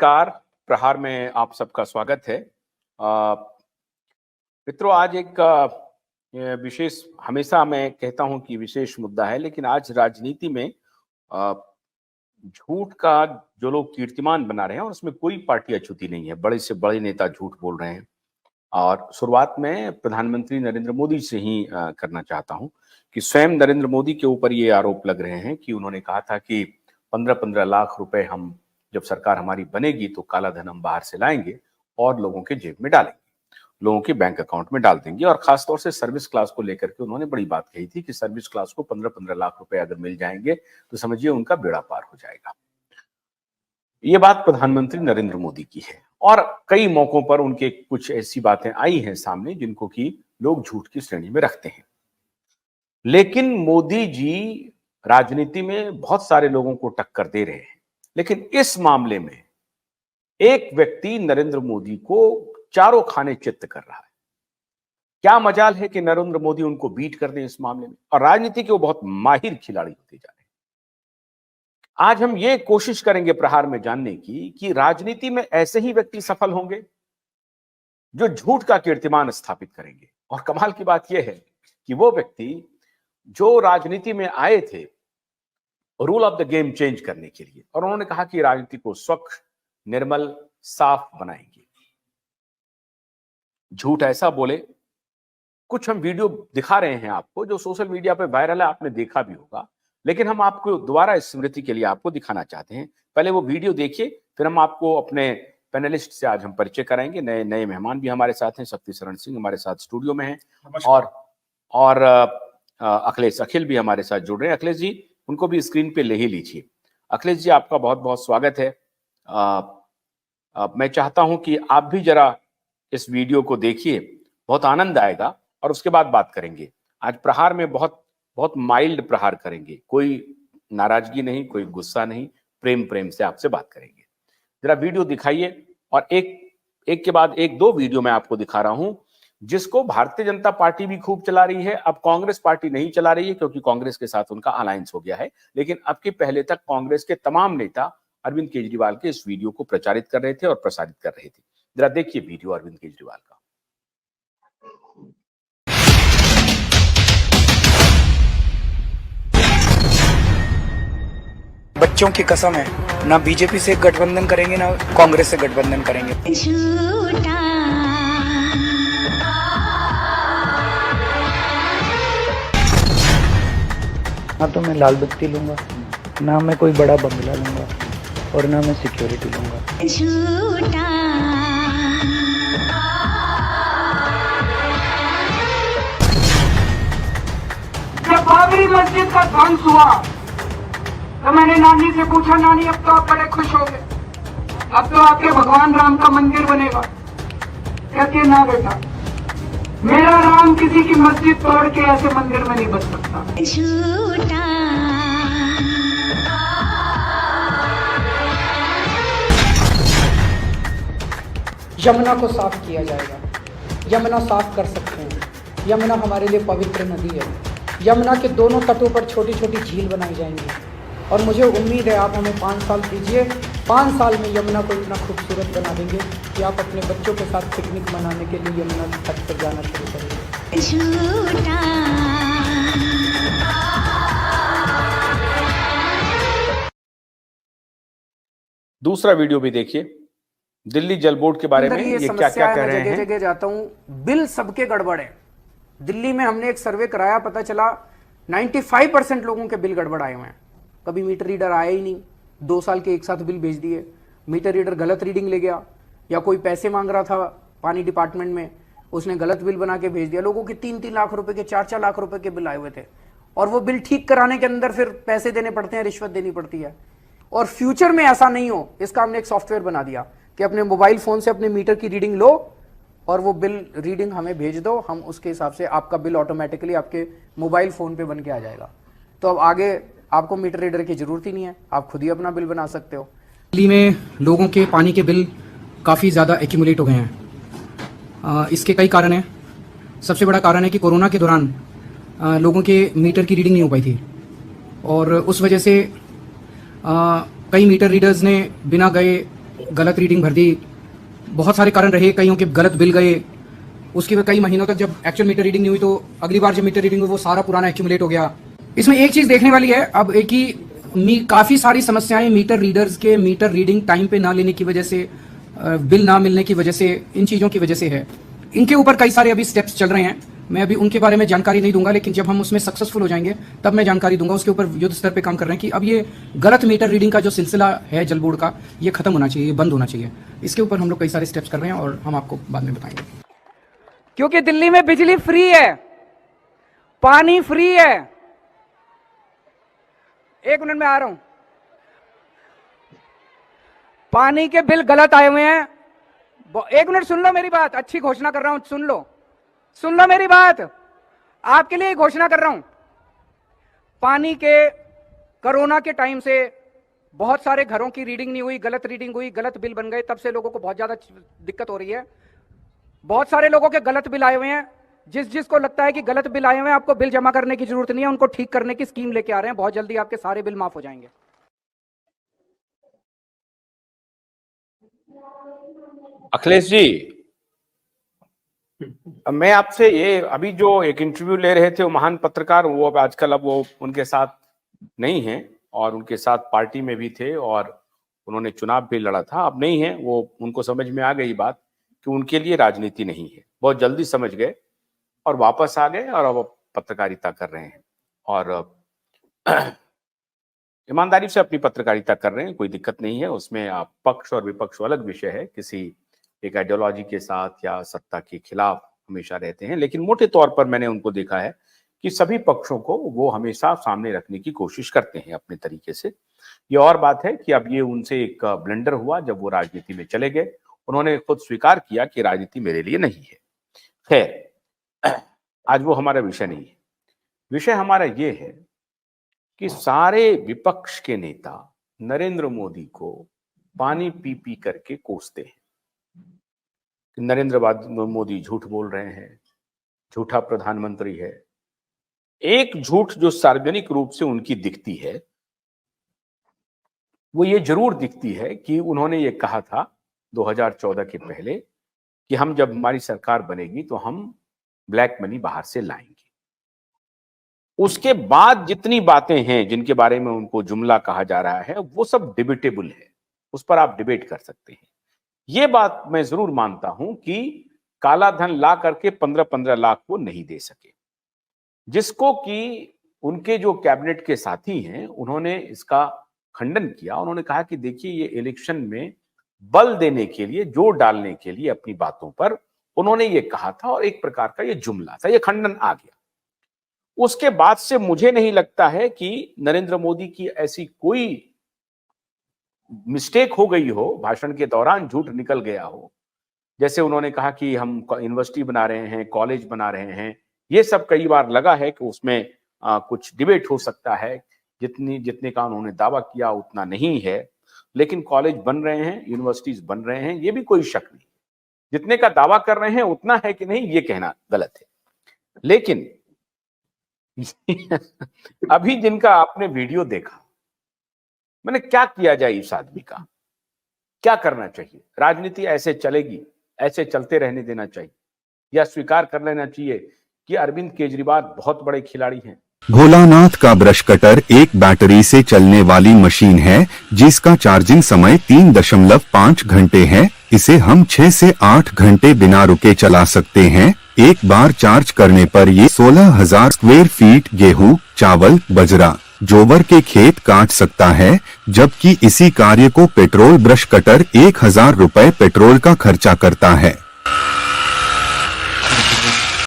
नमस्कार, प्रहार में आप सबका स्वागत है। मित्रों, आज एक विशेष, हमेशा मैं कहता हूं कि विशेष मुद्दा है, लेकिन आज राजनीति में झूठ का जो लोग कीर्तिमान बना रहे हैं और उसमें कोई पार्टी अछूती नहीं है। बड़े से बड़े नेता झूठ बोल रहे हैं और शुरुआत में प्रधानमंत्री नरेंद्र मोदी से ही करना चाहता हूं कि स्वयं नरेंद्र मोदी के ऊपर ये आरोप लग रहे हैं कि उन्होंने कहा था कि 15-15 लाख रुपए हम जब सरकार हमारी बनेगी तो काला धन हम बाहर से लाएंगे और लोगों के जेब में डालेंगे, लोगों के बैंक अकाउंट में डाल देंगे। और खासतौर से सर्विस क्लास को लेकर के उन्होंने बड़ी बात कही थी कि सर्विस क्लास को 15-15 लाख रुपए अगर मिल जाएंगे तो समझिए उनका बेड़ा पार हो जाएगा। ये बात प्रधानमंत्री नरेंद्र मोदी की है और कई मौकों पर उनके कुछ ऐसी बातें आई हैं सामने जिनको कि लोग झूठ की श्रेणी में रखते हैं। लेकिन मोदी जी राजनीति में बहुत सारे लोगों को टक्कर दे रहे हैं, लेकिन इस मामले में एक व्यक्ति नरेंद्र मोदी को चारों खाने चित्त कर रहा है। क्या मजाल है कि नरेंद्र मोदी उनको बीट कर दें इस मामले में, और राजनीति के वो बहुत माहिर खिलाड़ी होते जा रहे हैं। आज हम ये कोशिश करेंगे प्रहार में जानने की कि राजनीति में ऐसे ही व्यक्ति सफल होंगे जो झूठ का कीर्तिमान स्थापित करेंगे। और कमाल की बात यह है कि वो व्यक्ति जो राजनीति में आए थे rule of the game change करने के लिए, और उन्होंने कहा कि राजनीति को स्वच्छ, निर्मल, साफ बनाएंगे, झूठ ऐसा बोले। कुछ हम वीडियो दिखा रहे हैं आपको जो सोशल मीडिया पे वायरल है, आपने देखा भी होगा, लेकिन हम आपको दोबारा स्मृति के लिए आपको दिखाना चाहते हैं। पहले वो वीडियो देखिए, फिर हम आपको अपने पैनलिस्ट से आज हम परिचय कराएंगे। नए नए मेहमान भी हमारे साथ हैं। शक्ति शरण सिंह हमारे साथ स्टूडियो में हैं और अखिल भी हमारे साथ जुड़ रहे हैं। अखिलेश जी, उनको भी स्क्रीन पे ले ही लीजिए। अखिलेश जी, आपका बहुत बहुत स्वागत है। मैं चाहता हूं कि आप भी जरा इस वीडियो को देखिए, बहुत आनंद आएगा और उसके बाद बात करेंगे। आज प्रहार में बहुत बहुत माइल्ड प्रहार करेंगे, कोई नाराजगी नहीं, कोई गुस्सा नहीं, प्रेम प्रेम से आपसे बात करेंगे। जरा वीडियो दिखाइए और एक के बाद एक दो वीडियो मैं आपको दिखा रहा हूं जिसको भारतीय जनता पार्टी भी खूब चला रही है। अब कांग्रेस पार्टी नहीं चला रही है क्योंकि कांग्रेस के साथ उनका अलायंस हो गया है, लेकिन अब के पहले तक कांग्रेस के तमाम नेता अरविंद केजरीवाल के इस वीडियो को प्रचारित कर रहे थे और प्रसारित कर रहे थे। जरा देखिए वीडियो अरविंद केजरीवाल का। बच्चों की कसम है, ना बीजेपी से गठबंधन करेंगे ना कांग्रेस से गठबंधन करेंगे। ना तो मैं लाल बत्ती लूंगा, ना मैं कोई बड़ा बंगला लूंगा और ना मैं सिक्योरिटी लूंगा। जब बाबरी मस्जिद का ध्वंस हुआ तो मैंने नानी से पूछा, नानी अब तो आप बड़े खुश हो गए, अब तो आपके भगवान राम का मंदिर बनेगा। कहती है, ना बेटा, मेरा राम किसी की मस्जिद तोड़ के ऐसे मंदिर में नहीं बन सकता। यमुना को साफ किया जाएगा। यमुना साफ कर सकते हैं। यमुना हमारे लिए पवित्र नदी है। यमुना के दोनों तटों पर छोटी छोटी झील बनाई जाएंगी और मुझे उम्मीद है आप हमें 5 साल दीजिए। 5 साल में यमुना को इतना खूबसूरत बना देंगे कि आप अपने बच्चों के साथ पिकनिक मनाने के लिए यमुना के तट पर जाना शुरू करेंगे। दूसरा वीडियो भी देखिए, दिल्ली जल बोर्ड के बारे में ये क्या क्या कह रहे हैं। जगह जाता हूं, बिल सबके गड़बड़ है। दिल्ली में हमने एक सर्वे कराया, पता चला 95% लोगों के बिल गड़बड़ आए हुए हैं। कभी मीटर रीडर आया ही नहीं, 2 साल के एक साथ बिल भेज दिए। मीटर रीडर गलत रीडिंग ले गया, या कोई पैसे मांग रहा था पानी डिपार्टमेंट में, उसने गलत बिल बना के भेज दिया। लोगों के 3-3 लाख रुपए के, 4-4 लाख रुपए के बिल आए हुए थे, और वो बिल ठीक कराने के अंदर फिर पैसे देने पड़ते हैं, रिश्वत देनी पड़ती है। और फ्यूचर में ऐसा नहीं हो, इसका हमने एक सॉफ्टवेयर बना दिया कि अपने मोबाइल फोन से अपने मीटर की रीडिंग लो और वो बिल रीडिंग हमें भेज दो, हम उसके हिसाब से आपका बिल ऑटोमेटिकली आपके मोबाइल फोन पे बन के आ जाएगा। तो अब आगे आपको मीटर रीडर की जरूरत ही नहीं है, आप खुद ही अपना बिल बना सकते हो। दिल्ली में लोगों के पानी के बिल काफ़ी ज़्यादा एक्यूमुलेट हो गए हैं। इसके कई कारण हैं। सबसे बड़ा कारण है कि कोरोना के दौरान लोगों के मीटर की रीडिंग नहीं हो पाई थी और उस वजह से कई मीटर रीडर्स ने बिना गए गलत रीडिंग भर दी, बहुत सारे कारण रहे, कईयों के गलत बिल गए, उसके बाद कई महीनों तक जब एक्चुअल मीटर रीडिंग नहीं हुई तो अगली बार जब मीटर रीडिंग हुई वो सारा पुराना एक्यूमुलेट हो गया। इसमें एक चीज देखने वाली है अब एक ही काफी सारी समस्याएं मीटर रीडर्स के मीटर रीडिंग टाइम पे ना लेने की वजह से, बिल ना मिलने की वजह से, इन चीजों की वजह से है। इनके ऊपर कई सारे अभी स्टेप्स चल रहे हैं, मैं अभी उनके बारे में जानकारी नहीं दूंगा, लेकिन जब हम उसमें सक्सेसफुल हो जाएंगे तब मैं जानकारी दूंगा। उसके ऊपर युद्ध स्तर पे काम कर रहे हैं कि अब ये गलत मीटर रीडिंग का जो सिलसिला है जल बोर्ड का, ये खत्म होना चाहिए, ये बंद होना चाहिए। इसके ऊपर हम लोग कई सारे स्टेप्स कर रहे हैं और हम आपको बाद में बताएंगे। क्योंकि दिल्ली में बिजली फ्री है, पानी फ्री है। एक मिनट में आ रहा हूं। पानी के बिल गलत आए हुए हैं। एक मिनट सुन लो मेरी बात, अच्छी घोषणा कर रहा हूं, सुन लो मेरी बात, आपके लिए घोषणा कर रहा हूं। पानी के कोरोना के टाइम से बहुत सारे घरों की रीडिंग नहीं हुई, गलत रीडिंग हुई, गलत बिल बन गए, तब से लोगों को बहुत ज्यादा दिक्कत हो रही है। बहुत सारे लोगों के गलत बिल आए हुए हैं। जिसको लगता है कि गलत बिल आए हुए हैं, आपको बिल जमा करने की जरूरत नहीं है, उनको ठीक करने की स्कीम लेके आ रहे हैं। बहुत जल्दी आपके सारे बिल माफ हो जाएंगे। अखिलेश जी, मैं आपसे ये अभी जो एक इंटरव्यू ले रहे थे वो महान पत्रकार, वो अब आजकल अब वो उनके साथ नहीं है और उनके साथ पार्टी में भी थे और उन्होंने चुनाव भी लड़ा था, अब नहीं है वो। उनको समझ में आ गई बात कि उनके लिए राजनीति नहीं है, बहुत जल्दी समझ गए और वापस आ गए और अब पत्रकारिता कर रहे हैं और ईमानदारी से अपनी पत्रकारिता कर रहे हैं, कोई दिक्कत नहीं है उसमें। आप पक्ष और विपक्ष अलग विषय है, किसी एक आइडियोलॉजी के साथ या सत्ता के खिलाफ हमेशा रहते हैं, लेकिन मोटे तौर पर मैंने उनको देखा है कि सभी पक्षों को वो हमेशा सामने रखने की कोशिश करते हैं अपने तरीके से। ये और बात है कि अब ये उनसे एक ब्लंडर हुआ जब वो राजनीति में चले गए, उन्होंने खुद स्वीकार किया कि राजनीति मेरे लिए नहीं है। खैर, आज वो हमारा विषय नहीं है। विषय हमारा ये है कि सारे विपक्ष के नेता नरेंद्र मोदी को पानी पी पी करके कोसते हैं कि नरेंद्र मोदी झूठ बोल रहे हैं, झूठा प्रधानमंत्री है। एक झूठ जो सार्वजनिक रूप से उनकी दिखती है वो ये जरूर दिखती है कि उन्होंने ये कहा था 2014 के पहले कि हम जब हमारी सरकार बनेगी तो हम ब्लैक मनी बाहर से लाएंगे। उसके बाद जितनी बातें हैं जिनके बारे में उनको जुमला कहा जा रहा है वो सब डिबेटेबल है, उस पर आप डिबेट कर सकते हैं। ये बात मैं जरूर मानता हूं कि काला धन ला करके 15-15 लाख वो नहीं दे सके, जिसको कि उनके जो कैबिनेट के साथी हैं उन्होंने इसका खंडन किया। उन्होंने कहा कि देखिए ये इलेक्शन में बल देने के लिए, जोर डालने के लिए अपनी बातों पर उन्होंने ये कहा था और एक प्रकार का ये जुमला था, ये खंडन आ गया। उसके बाद से मुझे नहीं लगता है कि नरेंद्र मोदी की ऐसी कोई मिस्टेक हो गई हो, भाषण के दौरान झूठ निकल गया हो। जैसे उन्होंने कहा कि हम यूनिवर्सिटी बना रहे हैं, कॉलेज बना रहे हैं, ये सब कई बार लगा है कि उसमें कुछ डिबेट हो सकता है। जितने का उन्होंने दावा किया उतना नहीं है, लेकिन कॉलेज बन रहे हैं, यूनिवर्सिटीज बन रहे हैं, ये भी कोई शक नहीं। जितने का दावा कर रहे हैं उतना है कि नहीं, ये कहना गलत है। लेकिन अभी जिनका आपने वीडियो देखा, मैंने क्या किया जाए इस आदमी का, क्या करना चाहिए? राजनीति ऐसे चलेगी, ऐसे चलते रहने देना चाहिए या स्वीकार कर लेना चाहिए कि अरविंद केजरीवाल बहुत बड़े खिलाड़ी हैं? भोलानाथ का ब्रश कटर एक बैटरी से चलने वाली मशीन है जिसका चार्जिंग समय 3.5 घंटे है। इसे हम 6 से 8 घंटे बिना रुके चला सकते हैं। एक बार चार्ज करने पर ये 16,000 स्क्वायर फीट गेहूं, चावल, बजरा, जोवर के खेत काट सकता है, जबकि इसी कार्य को पेट्रोल ब्रश कटर 1,000 रुपए पेट्रोल का खर्चा करता है।